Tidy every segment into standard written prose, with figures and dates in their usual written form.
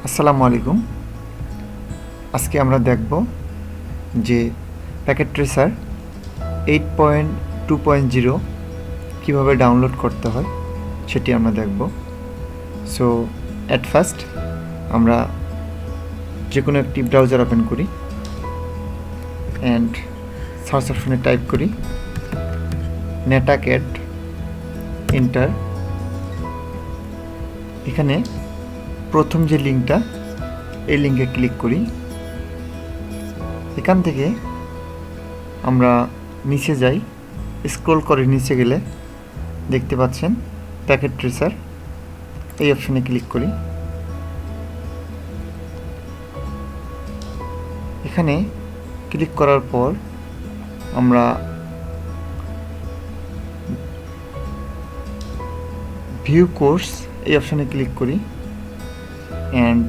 আসসালামু আলাইকুম। আজকে আমরা দেখব যে প্যাকেট ট্রেসার 8.2.0 কীভাবে ডাউনলোড করতে হয় সেটি আমরা দেখব। সো অ্যাট ফার্স্ট আমরা যে কোনো একটি ব্রাউজার ওপেন করি অ্যান্ড সার্চ অপশনে টাইপ করি নেটাক্যাট এন্টার। এখানে প্রথম যে লিঙ্কটা এই লিঙ্কে ক্লিক করি। এখান থেকে আমরা নিচে যাই, স্ক্রল করে নিচে গেলে দেখতে পাচ্ছেন প্যাকেট ট্রেসার, এই অপশনে ক্লিক করি। এখানে ক্লিক করার পর আমরা ভিউ কোর্স এই অপশনে ক্লিক করি অ্যান্ড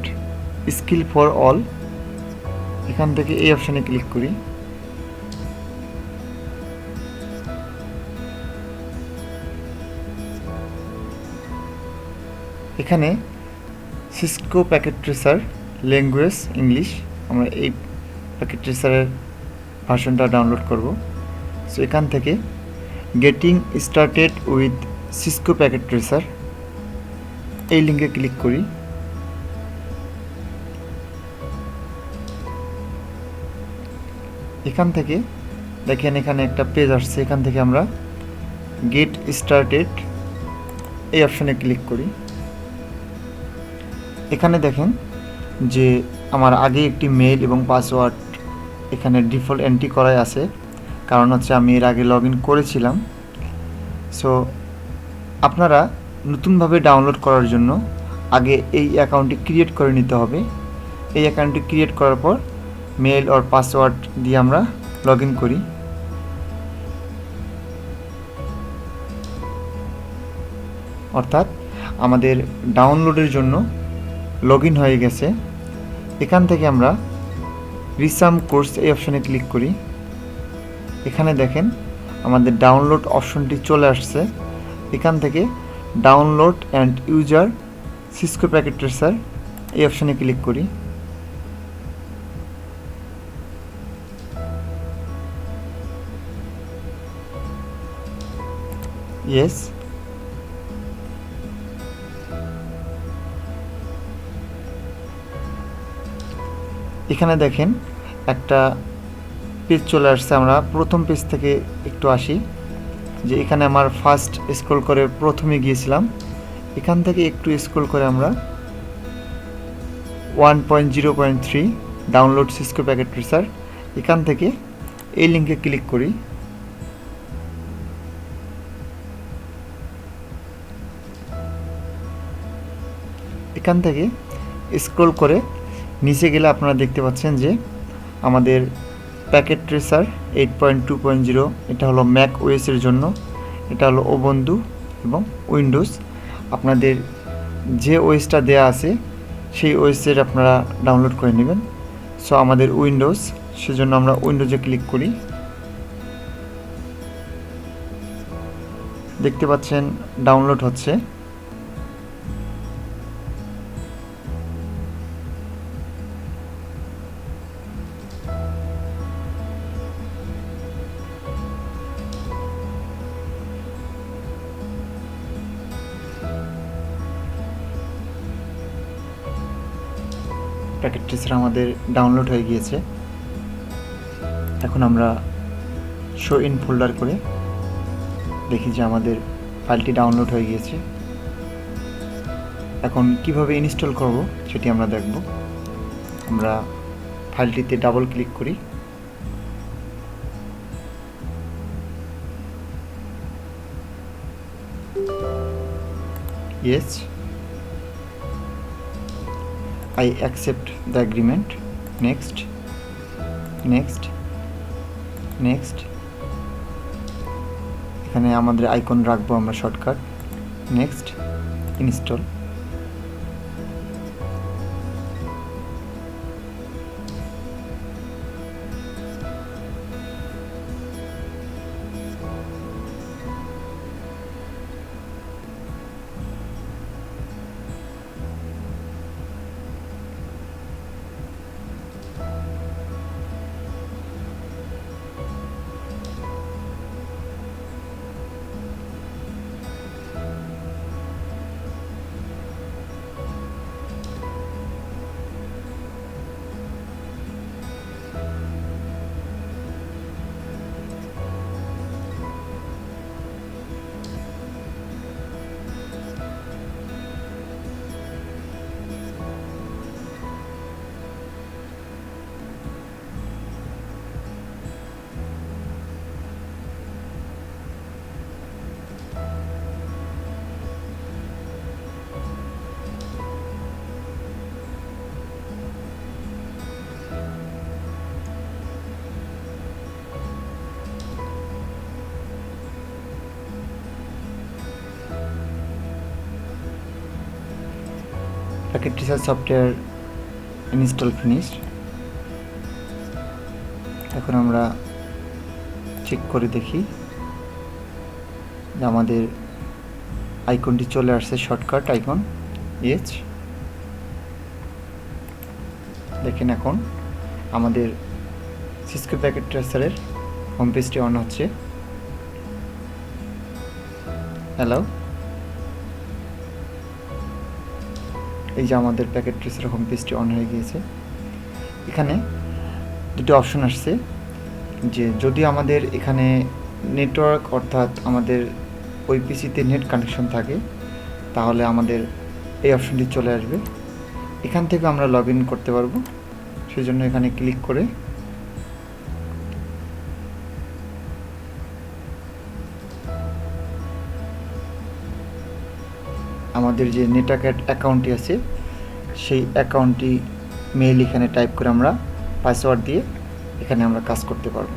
স্কিল ফর অল এখান থেকে এই অপশনে ক্লিক করি। এখানে Cisco packet tracer language English, আমরা এই প্যাকেট ট্রেসারের ভার্সনটা ডাউনলোড করব। সো এখান থেকে getting started with Cisco packet tracer এই লিঙ্কে ক্লিক করি। এখান থেকে দেখেন এখানে একটা পেজ আসছে, এখান থেকে আমরা গেট স্টার্টেড এই অপশনে ক্লিক করি। এখানে দেখেন যে আমার আগে একটি মেইল এবং পাসওয়ার্ড এখানে ডিফল্ট এন্ট্রি করাই আছে, কারণ হচ্ছে আমি এর আগে লগ ইন করেছিলাম। সো আপনারা নতুনভাবে ডাউনলোড করার জন্য আগে এই অ্যাকাউন্টটি ক্রিয়েট করে নিতে হবে। এই অ্যাকাউন্টটি ক্রিয়েট করার পর মেইল আর পাসওয়ার্ড দিয়ে আমরা লগ ইন করি। অর্থাৎ আমাদের ডাউনলোডের জন্য লগ ইন হয়ে গেছে। এখান থেকে আমরা রিসাম কোর্স এই অপশনে ক্লিক করি। এখানে দেখেন আমাদের ডাউনলোড অপশনটি চলে আসছে। এখান থেকে download and user Cisco packet tracer এই অপশনে ক্লিক করি। ইয়েস, এখানে দেখেন একটা পেজ চলে আসছে। আমরা প্রথম পেজ থেকে একটু আসি, যে এখানে আমার ফার্স্ট স্ক্রল করে প্রথমে গিয়েছিলাম। এখান থেকে একটু স্ক্রল করে আমরা 1.0.3 ডাউনলোড সিসকো প্যাকেট ট্রেসার এখান থেকে এই লিঙ্কে ক্লিক করি। এখান থেকে স্ক্রল করে নিচে গেলে আপনারা দেখতে পাচ্ছেন যে আমাদের প্যাকেট ট্রেসার 8.2.0 এটা হলো ম্যাক ওএসের জন্য, এটা হলো ওবন্ধু এবং উইন্ডোজ। আপনাদের যে ওএসটা দেয়া আছে সেই ওএসের আপনারা ডাউনলোড করে নেবেন। সো আমাদের উইন্ডোজ, সেজন্য আমরা উইন্ডোজে ক্লিক করি। দেখতে পাচ্ছেন ডাউনলোড হচ্ছে। প্যাকেট ট্রেসার আমাদের ডাউনলোড হয়ে গিয়েছে। এখন আমরা শো ইন ফোল্ডার করে দেখি যে আমাদের ফাইলটি ডাউনলোড হয়ে গিয়েছে। এখন কিভাবে ইনস্টল করব সেটি আমরা দেখব। আমরা ফাইলটিতে ডাবল ক্লিক করি। Yes, I accept the agreement. Next, next, next. এখানে আমাদের আইকন রাখবো আমরা shortcut. Next, install. Packet tracer software install finish. এখন আমরা চেক করে দেখি যে আমাদের আইকনটি চলে আসছে, শর্টকাট আইকন এজ। দেখেন এখন আমাদের সিসকো প্যাকেট ট্রেসারের হোম পেজটি অন হচ্ছে। হ্যালো, এই যে আমাদের প্যাকেট ট্রেসার হোম পেজটি অন হয়ে গিয়েছে। এখানে দুটো অপশন আসছে যে যদি আমাদের এখানে নেটওয়ার্ক অর্থাৎ আমাদের ওই পিসিতে নেট কানেকশন থাকে তাহলে আমাদের এই অপশনটি চলে আসবে। এখান থেকে আমরা লগ ইন করতে পারবো। সেজন্য এখানে ক্লিক করে আমাদের যে নেটওয়ার্ক অ্যাকাউন্টটি আছে সেই অ্যাকাউন্টটি মেইল এখানে টাইপ করে আমরা পাসওয়ার্ড দিয়ে এখানে আমরা কাজ করতে পারবো।